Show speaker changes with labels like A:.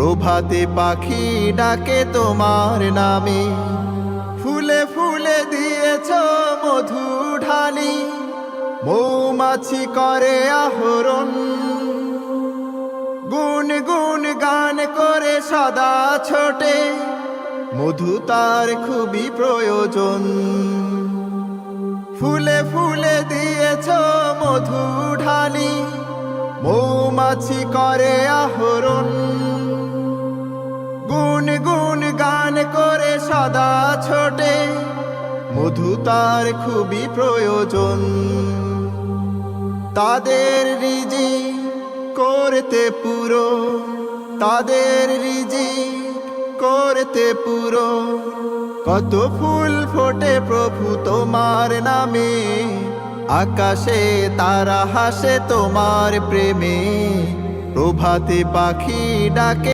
A: প্রভাতে পাখি ডাকে তোমার নামে। ফুলে ফুলে দিয়েছ মধু ঢালি, মৌমাছি করে আহরণ। গুন গুন গান করে সদা ছোটে, মধু তার খুবই প্রয়োজন। ফুলে ফুলে দিয়েছ মধু ঢালি, মৌমাছি করে আহরণ। গুন গুন গান করে সদা ছোটে, মধু তার খুবই প্রয়োজন। তাদের রিজিক করতে পুরো, তাদের রিজিক করতে পুরো। কত ফুল ফোটে প্রভু তোমার নামে, আকাশে তারা হাসে তোমার প্রেমে। প্রভাতে পাখি ডাকে